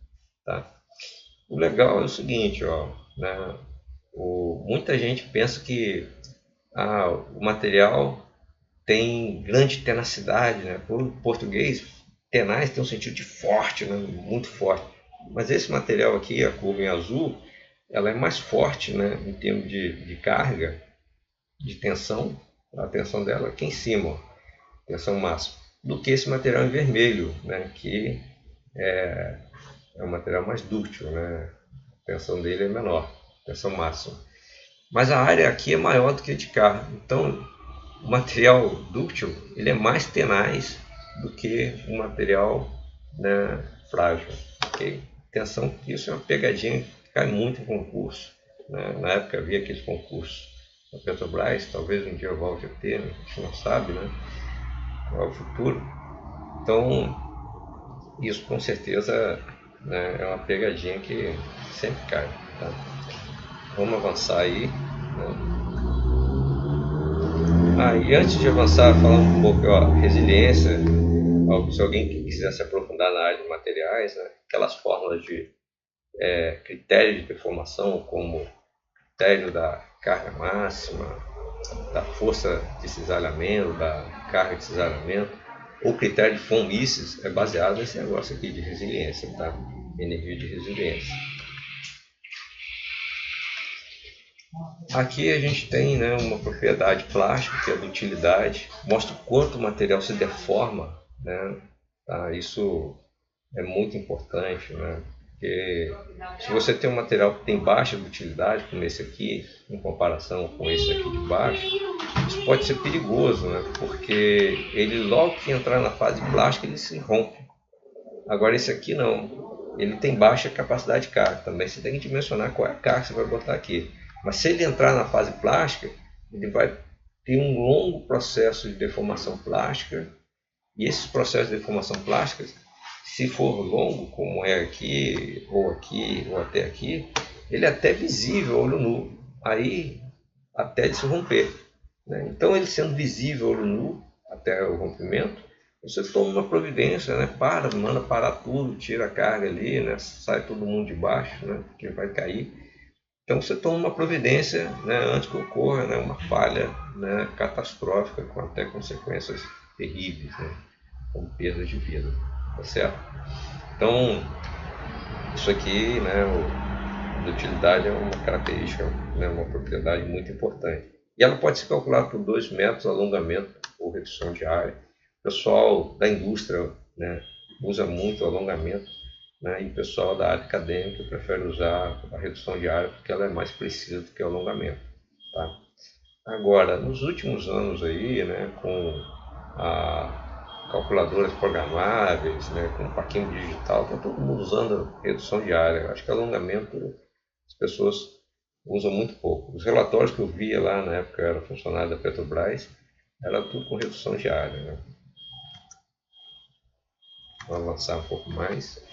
tá? O legal é o seguinte, ó, né? Muita gente pensa que o material tem grande tenacidade, né? Por português, tenaz tem um sentido de forte, né? Muito forte. Mas esse material aqui, a curva em azul, ela é mais forte, né? Em termos de carga, de tensão, a tensão dela aqui em cima, ó, tensão máxima, do que esse material em vermelho, né? Que é um material mais dúctil, né? A tensão dele é menor, tensão máxima. Mas a área aqui é maior do que a de cá. Então, o material dúctil ele é mais tenaz do que o material, né, frágil. Okay? Atenção que isso é uma pegadinha que cai muito em concurso. Né? Na época havia aqueles concursos da Petrobras, talvez um dia eu volte a ter, né? A gente não sabe, né? Qual é o futuro. Então, isso com certeza, né, é uma pegadinha que sempre cai. Tá? Vamos avançar aí. Né? E antes de avançar, falar um pouco, ó, resiliência, ó, se alguém quiser se aprofundar na área de materiais, né, aquelas fórmulas de critério de deformação, como critério da carga máxima, da força de cisalhamento, da carga de cisalhamento, ou critério de von Mises, é baseado nesse negócio aqui de resiliência, tá? Energia de resiliência. Aqui a gente tem, né, uma propriedade plástica, que é a dutilidade, mostra o quanto o material se deforma, né? Tá? Isso é muito importante, né? Porque se você tem um material que tem baixa dutilidade, como esse aqui, em comparação com esse aqui de baixo, isso pode ser perigoso, né? Porque ele logo que entrar na fase plástica ele se rompe. Agora esse aqui não. ele tem baixa capacidade de carga. Também você tem que dimensionar qual é a carga que você vai botar aqui. Mas se ele entrar na fase plástica, ele vai ter um longo processo de deformação plástica. E esses processos de deformação plástica, se for longo, como é aqui, ou até aqui, ele é até visível, olho nu. Aí, até ele se romper. Né? Então, ele sendo visível, olho nu, até o rompimento, você toma uma providência, né? Manda parar tudo, tira a carga ali, né? Sai todo mundo de baixo, né? Porque vai cair. Então, você toma uma providência, né? Antes que ocorra, né? Uma falha, né? Catastrófica, com até consequências terríveis, né? Com perda de vida, tá certo? Então, isso aqui, né? A utilidade é uma característica, né? Uma propriedade muito importante. E ela pode ser calculada por 2 métodos, alongamento ou redução de área. O pessoal da indústria, né, usa muito o alongamento, né, e o pessoal da área acadêmica prefere usar a redução de área porque ela é mais precisa do que o alongamento. Tá? Agora, nos últimos anos aí, né, com calculadoras programáveis, né, com paquinho digital, está todo mundo usando redução de área. Eu acho que alongamento as pessoas usam muito pouco. Os relatórios que eu via lá na época, eu era funcionário da Petrobras, era tudo com redução de área. Né? Vou avançar um pouco mais.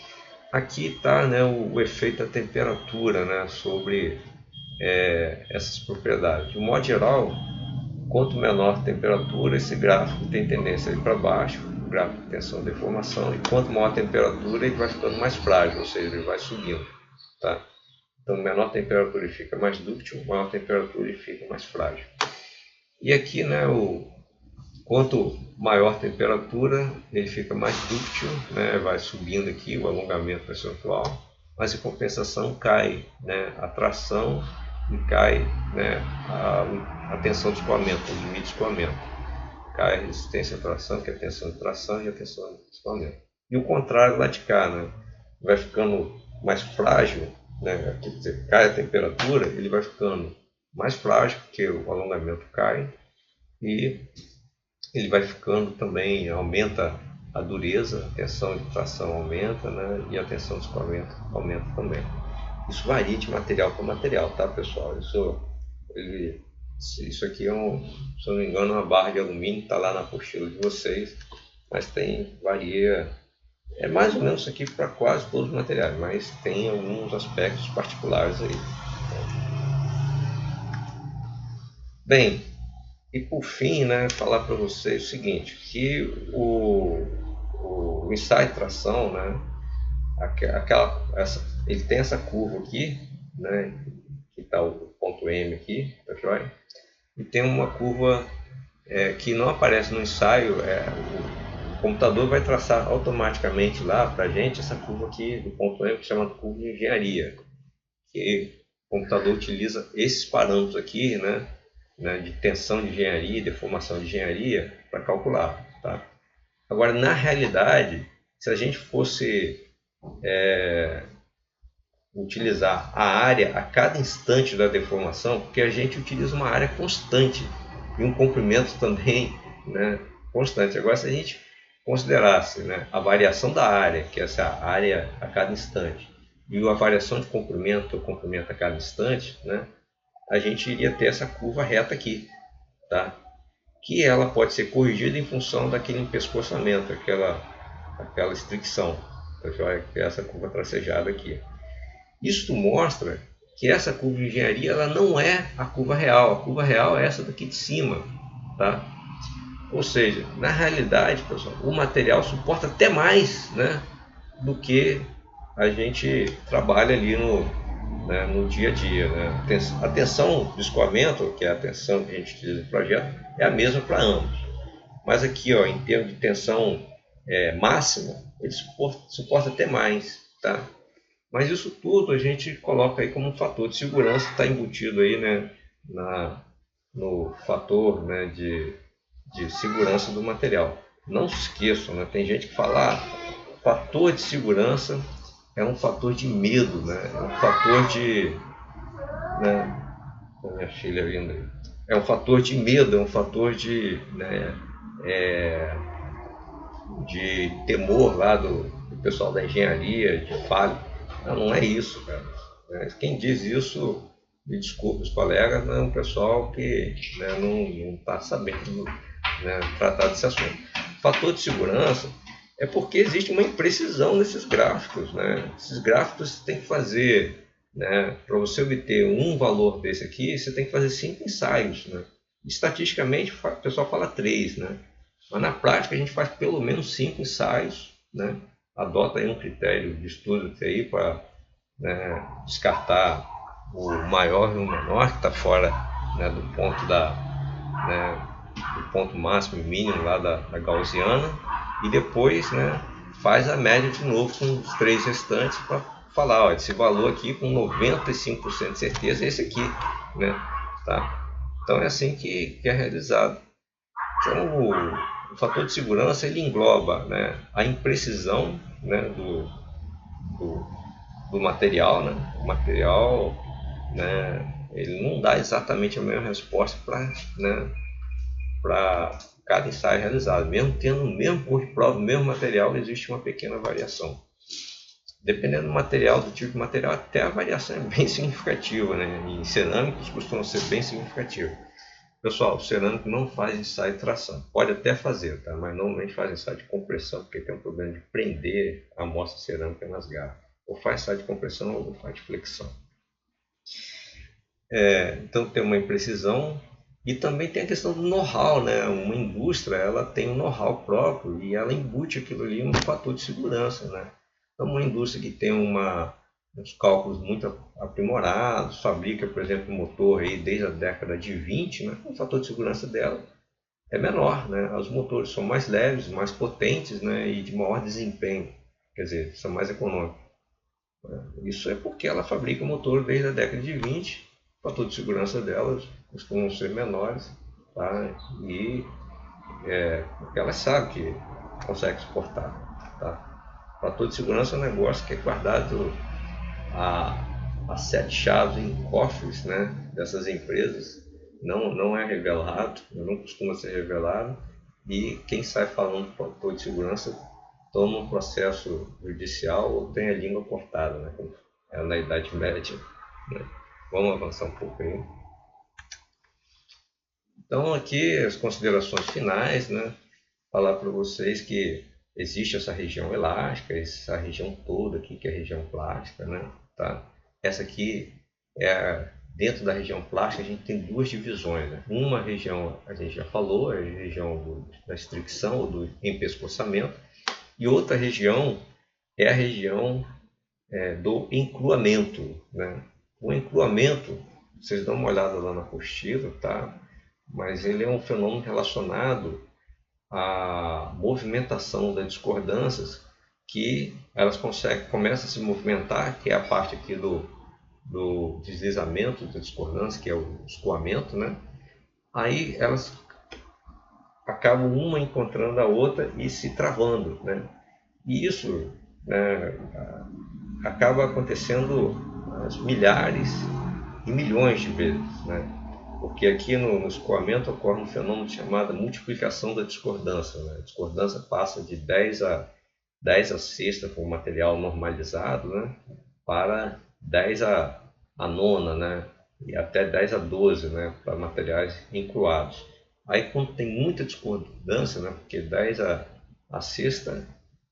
Aqui está, né, o efeito da temperatura, né, sobre essas propriedades. De um modo geral, quanto menor a temperatura, esse gráfico tem tendência a ir para baixo, o gráfico de tensão e deformação, e quanto maior a temperatura, ele vai ficando mais frágil, ou seja, ele vai subindo. Tá? Então, menor temperatura ele fica mais dúctil, maior temperatura ele fica mais frágil. E aqui, né, quanto maior temperatura, ele fica mais dúctil, né, vai subindo aqui o alongamento percentual, mas em compensação cai, né, a tração e cai, né, a tensão de escoamento, o limite de escoamento. Cai a resistência à tração, que é a tensão de tração, e a tensão de escoamento. E o contrário lá de cá, né, vai ficando mais frágil, né, quer dizer, cai a temperatura, ele vai ficando mais frágil, porque o alongamento cai, e ele vai ficando também, aumenta a dureza, a tensão de tração aumenta, né, e a tensão de escoamento aumenta também. Isso varia de material para material, tá, pessoal? Isso aqui se eu não me engano, uma barra de alumínio, está lá na apostila de vocês, mas varia, é mais ou menos isso aqui para quase todos os materiais, mas tem alguns aspectos particulares aí. Bem, e por fim, né, falar para vocês o seguinte, que o ensaio de tração, né, ele tem essa curva aqui, né, que está o ponto M aqui, tá joia? E tem uma curva que não aparece no ensaio, o computador vai traçar automaticamente lá para a gente essa curva aqui do ponto M, que chama de curva de engenharia, que o computador utiliza esses parâmetros aqui, né, de tensão de engenharia e deformação de engenharia para calcular. Tá? Agora, na realidade, se a gente fosse utilizar a área a cada instante da deformação, porque a gente utiliza uma área constante e um comprimento também, né, constante. Agora, se a gente considerasse, né, a variação da área, que é essa área a cada instante, e a variação de comprimento, o comprimento a cada instante, né, a gente iria ter essa curva reta aqui, tá? Que ela pode ser corrigida em função daquele empescoçamento, aquela estricção, que é essa curva tracejada aqui. Isso mostra que essa curva de engenharia ela não é a curva real é essa daqui de cima, tá? Ou seja, na realidade, pessoal, o material suporta até mais, né, do que a gente trabalha ali no dia a dia. Né? A tensão de escoamento, que é a tensão que a gente utiliza no projeto, é a mesma para ambos. Mas aqui, ó, em termos de tensão máxima, ele suporta até mais. Tá? Mas isso tudo a gente coloca aí como um fator de segurança, está embutido aí, né, no fator, né, de segurança do material. Não se esqueçam, né, tem gente que fala, fator de segurança é um fator de medo, né, é um fator de... Né, minha filha vindo aí. É um fator de medo, é um fator de, né, de temor lá do pessoal da engenharia, de falha. Não é isso, cara. Quem diz isso, me desculpe os colegas, não é um pessoal que, né, não está sabendo, né, tratar desse assunto. Fator de segurança é porque existe uma imprecisão nesses gráficos, né? Esses gráficos você tem que fazer, né, para você obter um valor desse aqui, você tem que fazer 5 ensaios, né? Estatisticamente, o pessoal fala 3, né? Mas na prática a gente faz pelo menos 5 ensaios, né? Adota aí um critério de estudo aí para, né, descartar o maior e o menor que está fora, né, do ponto né, do ponto máximo e mínimo lá da gaussiana, e depois, né, faz a média de novo com os 3 restantes para falar, ó, esse valor aqui com 95% de certeza é esse aqui, né? Tá? Então é assim que é realizado. Então o fator de segurança ele engloba, né, a imprecisão, né, do material, né? O material, né, ele não dá exatamente a mesma resposta para, né, para cada ensaio realizado. Mesmo tendo o mesmo corpo de prova, o mesmo material, existe uma pequena variação. Dependendo do material, do tipo de material, até a variação é bem significativa, né? Em cerâmicos costumam ser bem significativos. Pessoal, o cerâmico não faz ensaio de tração. Pode até fazer, tá? Mas normalmente faz ensaio de compressão, porque tem um problema de prender a amostra cerâmica nas garras. Ou faz ensaio de compressão ou faz de flexão. Então tem uma imprecisão e também tem a questão do know-how, né? Uma indústria ela tem um know-how próprio e ela embute aquilo ali no fator de segurança, né? Então uma indústria que tem uns cálculos muito aprimorados, fabrica, por exemplo, um motor aí desde a década de 20, né? O fator de segurança dela é menor, né? Os motores são mais leves, mais potentes, né? E de maior desempenho, quer dizer, são mais econômicos. Isso é porque ela fabrica o motor desde a década de 20, o fator de segurança delas costumam ser menores, tá? E porque ela sabe que consegue suportar, tá? O fator de segurança é um negócio que é guardado a 7 chaves em cofres, né, dessas empresas, não é revelado, não costuma ser revelado, e quem sai falando do fator de segurança toma um processo judicial ou tem a língua cortada, né, como é na Idade Média, né? Vamos avançar um pouco aí. Então aqui as considerações finais, né, falar para vocês que existe essa região elástica, essa região toda aqui que é a região plástica, né? Tá? Essa aqui dentro da região plástica a gente tem 2 divisões, né? Uma região a gente já falou, é a região da estricção ou do empescoçamento, e outra região é a região do encruamento, né? O encruamento, vocês dão uma olhada lá na apostila, tá? Mas ele é um fenômeno relacionado à movimentação das discordâncias, que elas começam a se movimentar, que é a parte aqui do deslizamento da discordância, que é o escoamento, né? Aí elas acabam uma encontrando a outra e se travando, né? E isso, né, acaba acontecendo milhares e milhões de vezes, né? Porque aqui no escoamento ocorre um fenômeno chamado multiplicação da discordância, né? A discordância passa de 10 a 6 com o material normalizado, né, para 10 a 9, né, e até 10 a 12, né, para materiais encruados. Aí quando tem muita discordância, né, porque 10 a 6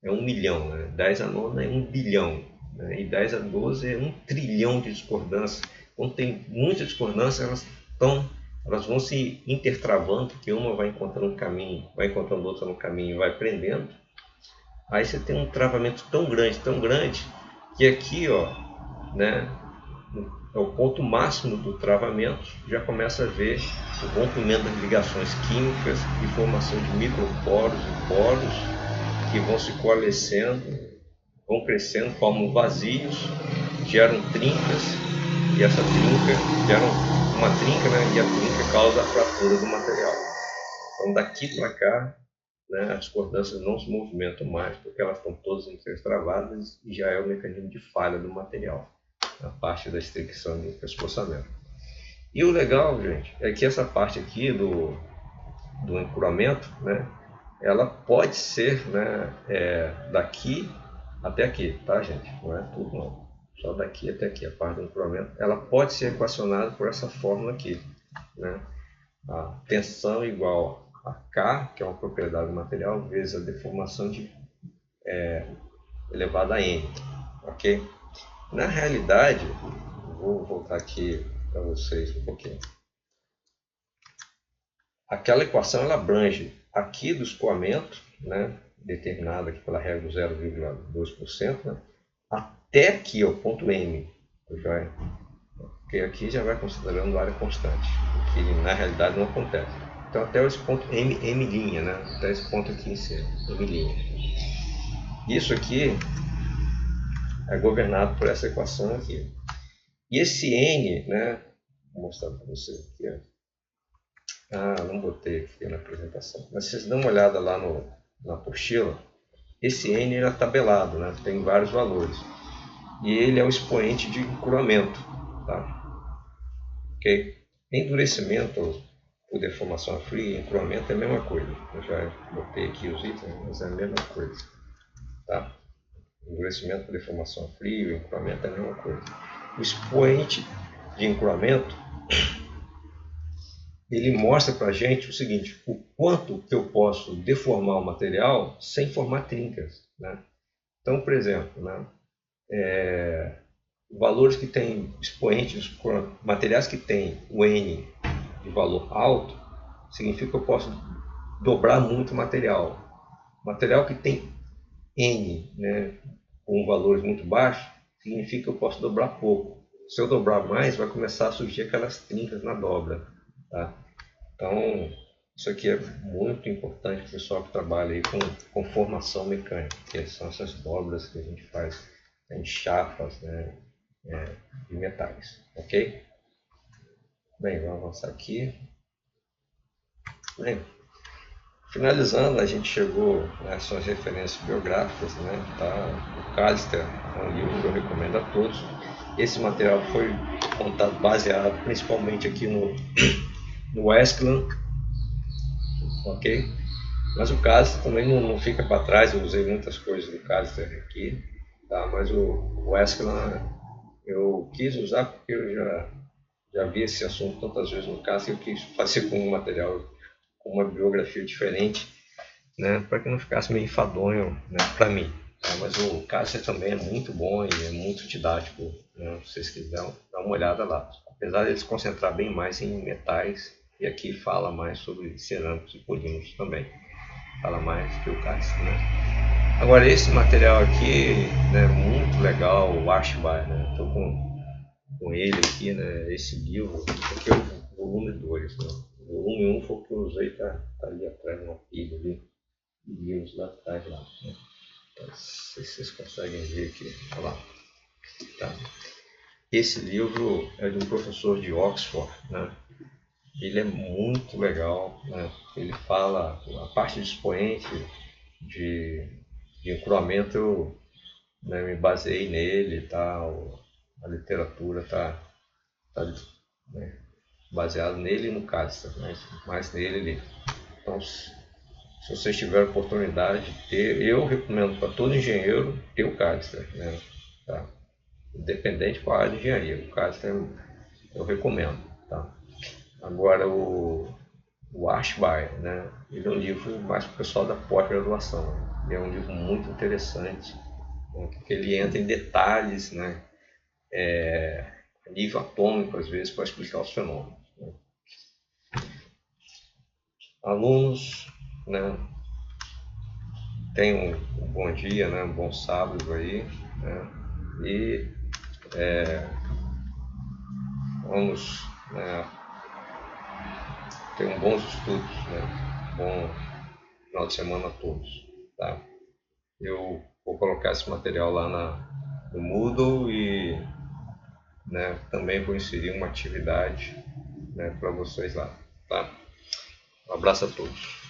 é 1 milhão, né, 10 a 9 é 1 bilhão, né, e 10 a 12 é 1 trilhão de discordância. Quando tem muita discordância, elas vão se intertravando, porque uma vai encontrando um caminho, vai encontrando outra no caminho e vai prendendo. Aí você tem um travamento tão grande, que aqui, ó, né, é o ponto máximo do travamento, já começa a ver o rompimento das ligações químicas e formação de microporos e poros que vão se coalescendo, vão crescendo, formam vazios, geram trincas, e essa trinca gera uma trinca, né, e a trinca causa a fratura do material. Então daqui para cá, né, as discordâncias não se movimentam mais, porque elas estão todas entretravadas e já é o mecanismo de falha do material, a parte da estricção e pescoçamento. E o legal, gente, é que essa parte aqui do encruamento, né, ela pode ser, né, daqui até aqui, tá, gente? Não é tudo não. Só daqui até aqui, a parte do encurvamento, ela pode ser equacionada por essa fórmula aqui, né? A tensão igual a K, que é uma propriedade do material, vezes a deformação elevada a N, ok? Na realidade, vou voltar aqui para vocês um pouquinho. Aquela equação ela abrange aqui do escoamento, né, determinado aqui pela regra do 0,2%, né, até aqui, o ponto M, porque aqui já vai considerando área constante, o que na realidade não acontece. Então até esse ponto M', né, até esse ponto aqui em cima, M'. Isso aqui é governado por essa equação aqui. E esse N, né, vou mostrar para vocês aqui, ó. Não botei aqui na apresentação. Mas vocês dão uma olhada lá na apostila. Esse N é tabelado, né? Tem vários valores. E ele é o expoente de encurvamento. Tá? Okay? Endurecimento por deformação a frio e encurvamento é a mesma coisa. Eu já botei aqui os itens, mas é a mesma coisa. Tá? Endurecimento por deformação a frio e encurvamento é a mesma coisa. O expoente de encurvamento ele mostra para a gente o seguinte, o quanto que eu posso deformar o material sem formar trincas. Né? Então, por exemplo, né, valores que tem expoentes, materiais que tem o N de valor alto, significa que eu posso dobrar muito o material. Material que tem N, né, com valores muito baixos, significa que eu posso dobrar pouco. Se eu dobrar mais, vai começar a surgir aquelas trincas na dobra. Tá? Então, isso aqui é muito importante para o pessoal que trabalha aí com formação mecânica, que são essas dobras que a gente faz em chapas, né, de metais, ok? Bem, vamos avançar aqui. Bem, finalizando, a gente chegou nas suas referências biográficas, né? Tá? O Callister é um livro que eu recomendo a todos. Esse material foi montado baseado principalmente aqui no Escland, ok? Mas o Callister também não fica para trás, eu usei muitas coisas do Callister aqui, tá? Mas o Escland eu quis usar porque eu já vi esse assunto tantas vezes no Callister, eu quis fazer com um material com uma biografia diferente, né? Para que não ficasse meio enfadonho, né? Para mim. Tá? Mas o Callister também é muito bom e é muito didático, né? Se vocês quiserem dar uma olhada lá. Apesar de ele se concentrar bem mais em metais, e aqui fala mais sobre cerâmicos e polímeros também. Fala mais que o Callister, né? Agora esse material aqui, né, muito legal, o Ashby, né? Estou com ele aqui, né? Esse livro, aqui é o volume 2, né? O volume 1 foi o que eu usei, tá ali atrás, uma pilha ali, livros lá atrás lá, né? Então, não sei se vocês conseguem ver aqui, olha lá. Tá? Esse livro é de um professor de Oxford, né? Ele é muito legal, né? Ele fala a parte de expoente de encurvamento, eu, né, me baseei nele, tá? A literatura tá né, baseado nele e no Callister, mas mais nele. Então, se vocês tiverem oportunidade de ter, eu recomendo para todo engenheiro ter o Callister, né? Tá? Independente qual área de engenharia, o Callister eu recomendo. Tá? Agora o Ashby, né? Ele é um livro mais para o pessoal da pós-graduação. Ele é um livro muito interessante, né? Porque ele entra em detalhes, né? A nível atômico, às vezes, para explicar os fenômenos. Né? Alunos, né? Tenham um bom dia, né? Um bom sábado aí, né? E vamos, né, ter bons estudos, né? Bom final de semana a todos, tá? Eu vou colocar esse material lá no Moodle e, né, também vou inserir uma atividade, né, para vocês lá, tá? Um abraço a todos.